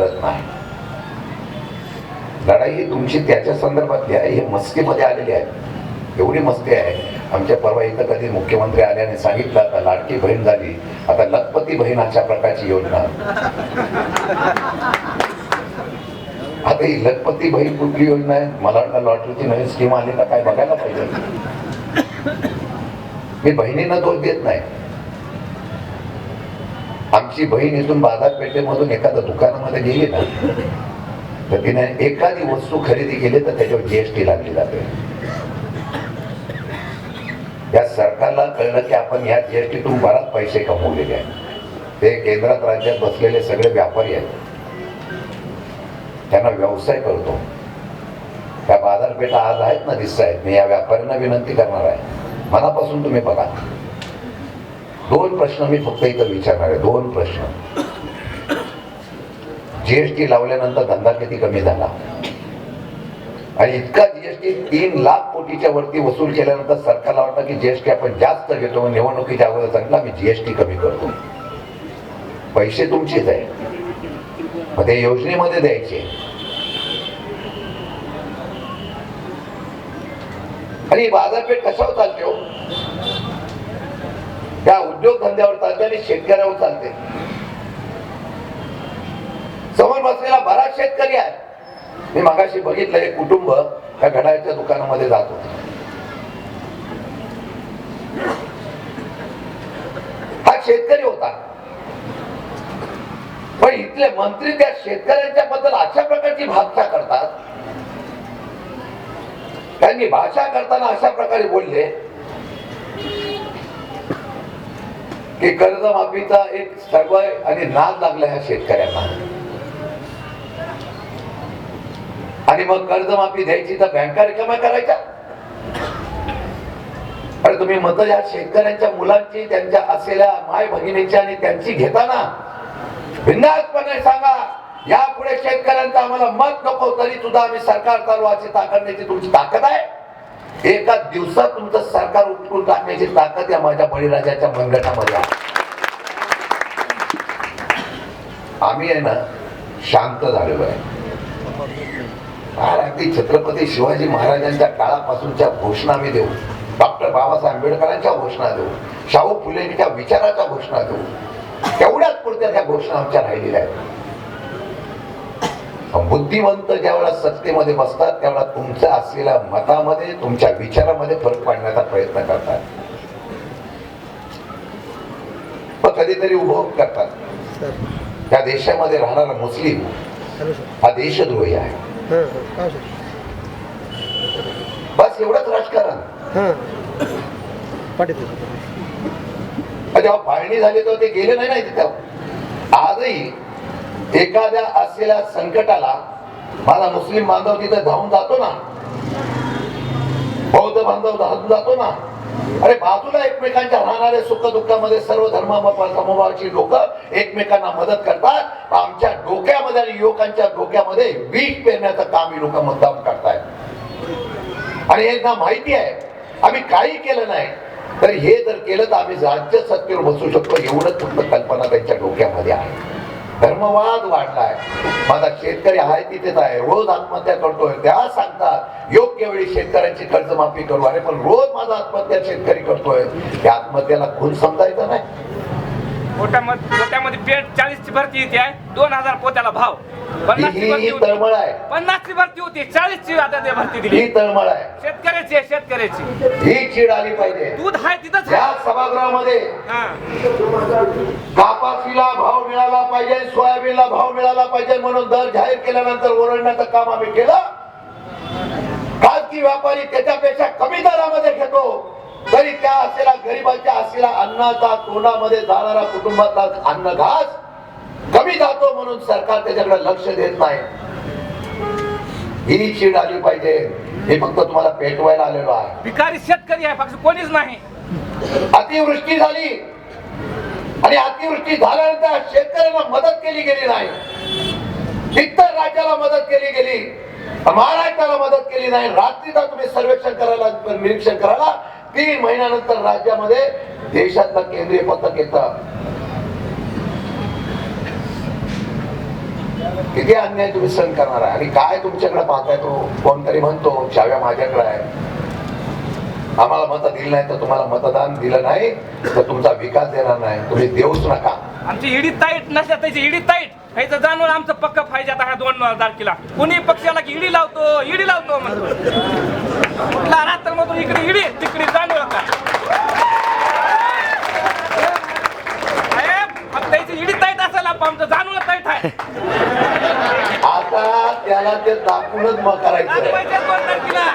करत नाही. लढाई ही तुमची त्याच्या संदर्भातली आहे. हे मस्तीमध्ये आलेली आहे. एवढी मस्ती आहे. आमच्या परवा इथं कधी मुख्यमंत्री आल्याने सांगितलं आता लाडकी बहीण झाली, आता लखपती बहीण अशा प्रकारची योजना. आता ही लखपती बहीण कुठली योजना आहे? मला वाटतं लॉटरीची नवीन स्कीम आली का काय बघायला पाहिजे. मी बहिणींना दोष देत नाही. आमची बहीण इथून बाजारपेठेमधून एखाद्या दुकानामध्ये गेली ना तर तिने एखादी वस्तू खरेदी केली तर त्याच्यावर जीएसटी लागली जाते. या सरकारला कळलं की आपण या जीएसटीतून बराच पैसे कमवलेले आहेत. ते केंद्रात राज्यात बसलेले सगळे व्यापारी आहेत, त्यांना व्यवसाय करतो. त्या बाजारपेठा आज आहेत ना, दिसत आहेत. मी या व्यापाऱ्यांना विनंती करणार आहे, मनापासून तुम्ही बघा. 2 प्रश्न मी फक्त इथं विचारणार आहे. 2 प्रश्न. जीएसटी लावल्यानंतर धंदा किती कमी झाला? आणि इतका जीएसटी 3 लाख कोटीच्या वरती वसूल केल्यानंतर सरकारला वाटतं की जीएसटी आपण जास्त घेतो, निवडणुकीच्या अगोदर सांगितलं मी जीएसटी कमी करतो. पैसे तुमचेच आहे, मग ते योजनेमध्ये द्यायचे. आणि बाजारपेठ कशावर चालते हो? त्या उद्योग धंद्यावर चालते आणि शेतकऱ्यावर चालते. समोर बसलेला बराच शेतकरी आहे. मी मगाशी बघितलं एक कुटुंब त्या घड्याळच्या दुकानामध्ये जात होते. हा शेतकरी होता, पण इथले मंत्री त्या शेतकऱ्यांच्या बद्दल अशा प्रकारची भाषा करतात. त्यांनी भाषा करताना अशा प्रकारे बोलले की कर्जमाफीचा एक सर्वय आणि नाद लागला ह्या शेतकऱ्यांना. आणि मग कर्जमाफी द्यायची तर बँका रिकाम्या करायच्या. अरे तुम्ही मत या शेतकऱ्यांच्या मुलांची, त्यांच्या असलेल्या माय भगिनीची आणि त्यांची घेताना बिनधास्तपणे सांगा यापुढे शेतकऱ्यांचं आम्हाला मत नको, तरी सुद्धा आम्ही सरकार चालवायची ताकदण्याची तुमची ताकद आहे. एका दिवसात तुमचं सरकार उठून टाकण्याची ताकद या माझ्या बळीराजाच्या मनगटामध्ये आहे. आम्ही आहे ना शांत झालेलो आहे. अगदी छत्रपती शिवाजी महाराजांच्या काळापासूनच्या घोषणा आम्ही देऊ, डॉक्टर बाबासाहेब आंबेडकरांच्या घोषणा देऊ, शाहू फुलेंच्या विचाराच्या घोषणा देऊ. तेवढ्याच पुरत्या त्या घोषणा आमच्या राहिलेल्या आहेत. बुद्धिवंत ज्यावेळेला सत्तेमध्ये बसतात त्यावेळेला तुमच्या असलेल्या मतामध्ये, तुमच्या विचारामध्ये फरक पाडण्याचा प्रयत्न करतात. पण कधीतरी उभं करतात त्या देशामध्ये राहणारा मुस्लिम हा देशद्रोही आहे. बस एवढंच राजकारण. जेव्हा फाळणी झाली तेव्हा ते गेले नाही तिथं. आजही एखाद्या असलेल्या संकटाला माझा मुस्लिम बांधव तिथे धावून जातो ना, बौद्ध बांधव धावून जातो ना. अरे बाजूला एकमेकांच्या राहणारे सुख दुःखामध्ये सर्व धर्म समभावाची लोक एकमेकांना मदत करतात. आमच्या डोक्यामध्ये आणि युवकांच्या डोक्यामध्ये विष पेरण्याचं काम ही लोक मुद्दाम करतायत. आणि यांना माहिती आहे आम्ही काही केलं नाही, तर हे जर केलं तर आम्ही राज्य सत्तेवर बसू शकतो, एवढंच फक्त कल्पना त्यांच्या डोक्यामध्ये आहे. धर्मवाद वाढलाय. माझा शेतकरी आहे तिथेच आहे, रोज आत्महत्या करतोय. त्या सांगतात योग्य वेळी शेतकऱ्यांची कर्जमाफी करू. अरे पण रोज माझा आत्महत्या शेतकरी करतोय, त्या आत्महत्याला खून समजायचं नाही. पोत्यामध्ये पेट 40 ची भरती येते आहे, 2000 पोत्याला भाव. 50 ची भरती होती, तळमळ आहे. 50 ची भरती होती, 40 ची आता ते भरती दिली. ही तळमळ आहे शेतकऱ्याची. ही चीड आली पाहिजे. दूध आहे तिथंच. या सभागृहामध्ये कापासीला भाव मिळाला पाहिजे, सोयाबीनला भाव मिळाला पाहिजे म्हणून दर जाहीर केल्यानंतर ओरडण्याचं काम आम्ही केलं. खाजगी व्यापारी त्याच्यापेक्षा कमी दरामध्ये घेतो, तरी त्या असलेल्या गरीबाच्या असलेल्या अन्नाचा तोंडामध्ये जाणारा कुटुंबातला अन्न घास कमी जातो म्हणून सरकार त्याच्याकडे लक्ष देत नाही. ही चीड आली पाहिजे. हे फक्त तुम्हाला पेटवायला आलेलो आहे. भिकारी शेतकरी आहे, फक्त कोणीच नाही. अतिवृष्टी झाली आणि अतिवृष्टी झाल्यानंतर शेतकऱ्यांना मदत केली गेली नाही. इतर राज्याला मदत केली गेली, महाराष्ट्राला मदत केली नाही. रात्रीचा तुम्ही सर्वेक्षण करायला, निरीक्षण करायला 3 महिन्यानंतर राज्यामध्ये देशातलं केंद्रीय पथक येतं. किती अन्याय तुम्ही सहन करणार आहे आणि काय तुमच्याकडे पाहताय तो कोणतरी म्हणतो चाव्या माझ्याकडे आहे, आम्हाला मत दिली नाही तर तुम्हाला मतदान दिलं नाही तर तुमचा विकास देणार नाही, तुम्ही देऊच नका. आमची इडी ताईट नसल्या त्याची इडी ताईट ह्याचं जाणून आमचं पक्क फायदा आता ह्या 2 तारखेला कुणी पक्षाला की इडी लावतो म्हणतो कुठला रात्र मधून इकडे इडी तिकडे जाणवलं का त्याची इडी ताईट असेल आमचं जाणवलं ताईट आहे. आता त्याला ते दाखवूनच मग करायचं. 2 तारखेला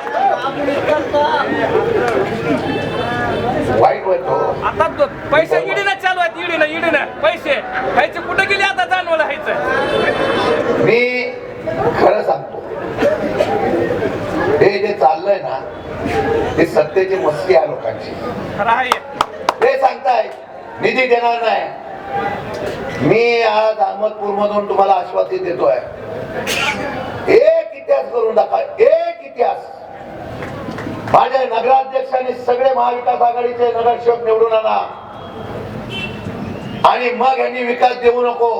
वाईट वाटतो आता पैसे इडीनं चालू आहेत, इडीनं पैसे ह्याचे कुठे गेले आता जाणवलं ह्याचं. मी खरं सांगतो हे जे चाललंय ना ते सत्तेची मस्ती आहे लोकांची. खरं आहे ते सांगताय निधी देणार नाही. मी आज अहमदपूर मधून तुम्हाला आश्वासन देतोय, एक इतिहास करून दाखवा, एक इतिहास. माझ्या नगराध्यक्षांनी सगळे महाविकास आघाडीचे नगरसेवक निवडून आणा आणि मग यांनी विकास देऊ नको,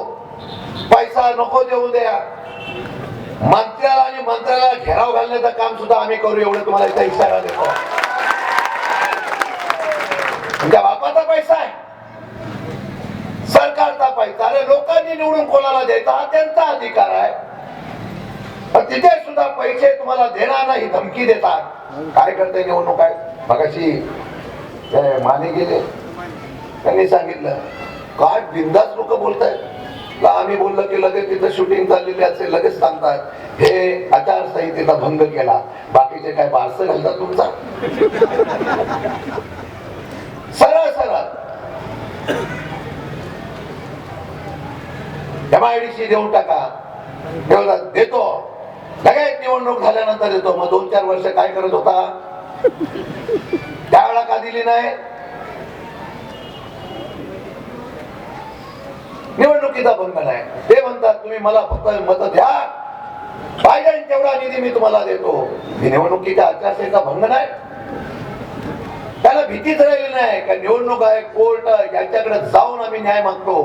पैसा नको देऊ द्या. मंत्र्याला आणि मंत्र्याला घेराव घालण्याचं काम सुद्धा आम्ही करू, एवढं तुम्हाला इथं इशारा देतो. तुमच्या बापाचा पैसा आहे, सरकारचा पैसा, अरे लोकांनी निवडून कोणाला द्यायचा हा त्यांचा अधिकार आहे. पण तिथे सुद्धा पैसे तुम्हाला देणार नाही धमकी देतात. काय करते निवडणूक आहे. मगाशी माने गेले त्यांनी सांगितलं काय बिंदास लोक बोलतायत, आम्ही बोललो की लगेच तिथं शूटिंग चाललेली असेल लगेच सांगतात हे आचारसंहितेचा भंग केला, बाकीचे काय बारसं घालतात तुमचा. सरळ सरळ MIDC देऊन टाका, देतो लगेच निवडणूक झाल्यानंतर देतो. मग 2-4 वर्ष काय करत होता त्यावेळेला का दिली नाही. निवडणुकीचा भंग नाही. ते म्हणतात तुम्ही मला फक्त मत द्या, पाहिजे तेवढा निधी मी तुम्हाला देतो. ही निवडणुकीचा आचारसंहिता भंग नाही. त्याला भीतीच राहिली नाही का निवडणूक आहे, कोर्ट यांच्याकडे जाऊन आम्ही न्याय मागतो.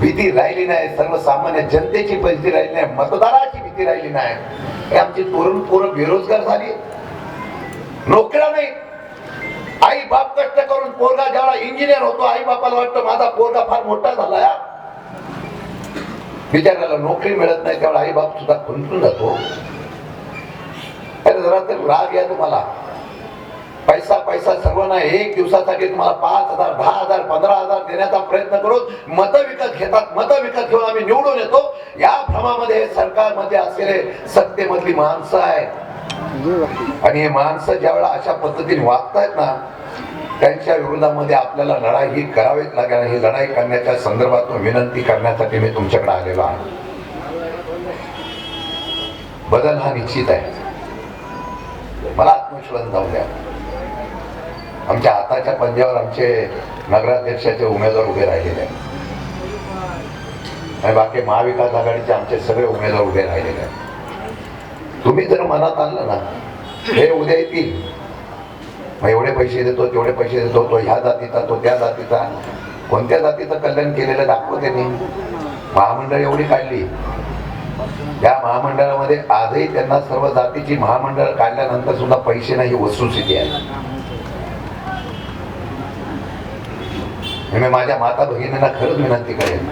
भीती राहिली नाही, सर्वसामान्य जनतेची भीती राहिली नाही, मतदाराची भीती राहिली नाही. आमची तरुण पोरं बेरोजगार झाली, नोकऱ्या नाही. आई बाप कष्ट करून पोरगा जेवढा इंजिनियर होतो, आई बापाला वाटतं माझा पोरगा फार मोठा झाला, बिचाराला नोकरी मिळत नाही, तेवढा आई बाप सुद्धा खुंटून जातो. अरे जरा तर राग या तुम्हाला. पैसा पैसा सर्व नाही. एक दिवसासाठी तुम्हाला 5,000, 10,000, 15,000 देण्याचा प्रयत्न करून मत विकत घेतात. मत विकत घेऊन आम्ही निवडून येतो. या भ्रमामध्ये सरकारमध्ये असलेले सत्तेमधली माणसं आहे आणि हे माणसं ज्यावेळेला अशा पद्धतीने वागतायत ना त्यांच्या विरोधामध्ये आपल्याला लढाई ही करावीच लागेल. ही लढाई करण्याच्या संदर्भात विनंती करण्यासाठी मी तुमच्याकडे आलेलो आहे. बदल हा निश्चित आहे. मला आत्मविश्वास जाऊ द्या. आमच्या हाताच्या पंजावर आमचे नगराध्यक्षाचे उमेदवार उभे राहिलेले आहेत आणि बाकी महाविकास आघाडीचे आमचे सगळे उमेदवार उभे राहिलेले आहेत. तुम्ही जर मनात आणलं ना हे उद्या येतील, मग एवढे पैसे देतो तेवढे पैसे देतो, तो ह्या जातीचा तो त्या जातीचा, कोणत्या जातीचं कल्याण केलेलं दाखवं त्यांनी. महामंडळ एवढी काढली, या महामंडळामध्ये आजही त्यांना सर्व जातीची महामंडळ काढल्यानंतर सुद्धा पैसे नाही, वस्तुस्थिती आहे. मी माझ्या माता भगिनींना खरंच विनंती करेन,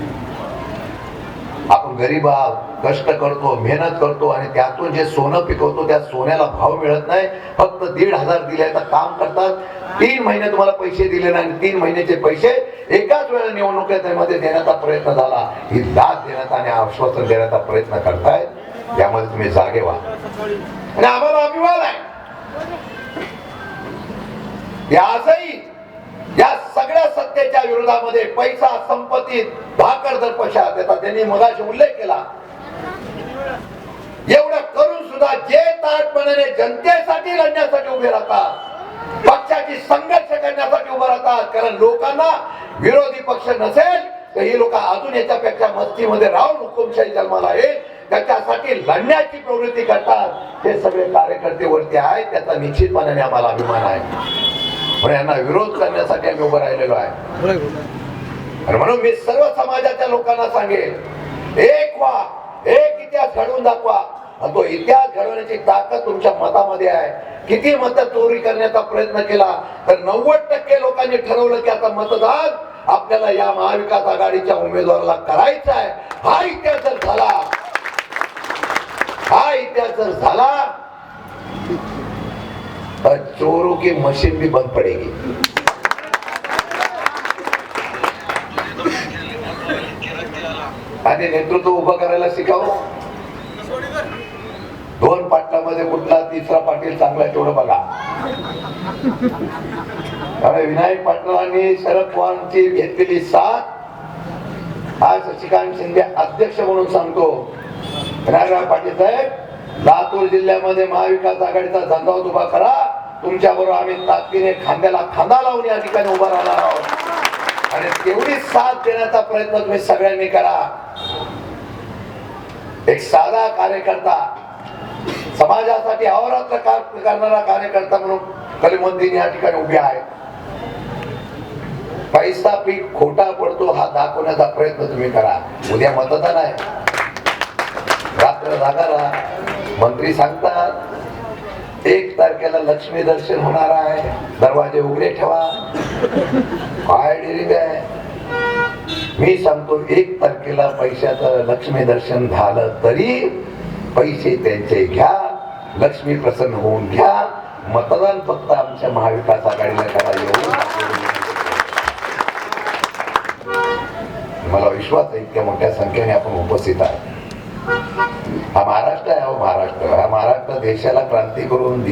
आपण गरीब आहोत, कष्ट करतो, मेहनत करतो आणि त्यातून जे सोनं पिकवतो त्या सोन्याला भाव मिळत नाही. फक्त 1,500 दिल्याचं काम करतात. 3 महिने तुम्हाला पैसे दिले नाही आणि 3 महिन्याचे पैसे एकाच वेळेला निवडणुकीमध्ये देण्याचा प्रयत्न झाला. ही दाद देण्याचा आणि आश्वासन देण्याचा प्रयत्न करतायत. त्यामध्ये तुम्ही जागे व्हा आणि आम्हाला अभिमान आहे. आजही या सगळ्या सत्तेच्या विरोधामध्ये पैसा संपत्ती भाकर दर्पशा देतात. त्यांनी मगाशी उल्लेख केला. एवढं करून सुद्धा जे ताटपणाने जनतेसाठी लढण्यासाठी उभे राहतात, पक्षाची संघर्ष करण्यासाठी उभे राहतात, कारण लोकांना विरोधी पक्ष नसेल तर ही लोक अजून याच्यापेक्षा मस्तीमध्ये राहून हुकुमशाही जन्माला येईल त्याच्यासाठी लढण्याची प्रवृत्ती करतात. हे सगळे कार्यकर्ते वरती आहेत, त्याचा निश्चितपणाने आम्हाला अभिमान आहे. पण यांना विरोध करण्यासाठी आम्ही उभं राहिलेलो आहे. आणि म्हणून मी सर्व समाजाच्या लोकांना सांगेन, एक व्हा, एक इतिहास घडवून दाखवा. आणि तो इतिहास घडवण्याची ताकद तुमच्या मतामध्ये आहे. किती मत चोरी करण्याचा प्रयत्न केला तर 90% लोकांनी ठरवलं की आता मतदान आपल्याला या महाविकास आघाडीच्या उमेदवाराला करायचा आहे. हा इतिहास जर झाला तर चोरों की मशीन भी बंद पड़ेगी. आणि नेतृत्व उभं करायला शिकावं. 2 पाटलामध्ये कुठला तिसरा पाटील चांगला तेवढं बघा. त्यामुळे विनायक पाटलांनी शरद पवारांची घेतलेली साथ आज शशिकांत शिंदे अध्यक्ष म्हणून सांगतो. विनायकराव पाटील साहेब, लातूर जिल्ह्यामध्ये महाविकास आघाडीचा झंडा उभा करा. तुमच्या बरोबर आम्ही ताकदीने खांद्याला खांदा लावून या ठिकाणी उभा राहणार आहोत आणि तेवढी साथ देण्याचा प्रयत्न तुम्ही सगळ्यांनी करा. एक साधा कार्यकर्ता, समाजासाठी अहोरात्र काम करणारा कार्यकर्ता म्हणून कलीमुद्दीन या ठिकाणी उभे आहे. पैसा पीक खोटा पडतो हा दाखवण्याचा प्रयत्न तुम्ही करा. उद्या मतदान आहे. रात्र जागा राहा. मंत्री सांगतात 1 तारखेला लक्ष्मी दर्शन होणार आहे, दरवाजे उघडे ठेवा. काय डिरिंग आहे. मी सांगतो 1 तारखेला पैशाचं लक्ष्मी दर्शन झालं तरी पैसे त्यांचे घ्या, लक्ष्मी प्रसन्न होऊन घ्या. मतदान फक्त आमच्या महाविकास आघाडीला करा. एवढं मला विश्वास आहे इतक्या मोठ्या संख्येने आपण उपस्थित आहे. हा महाराष्ट्र आहे. महाराष्ट्र हा महाराष्ट्र देशाला क्रांती करून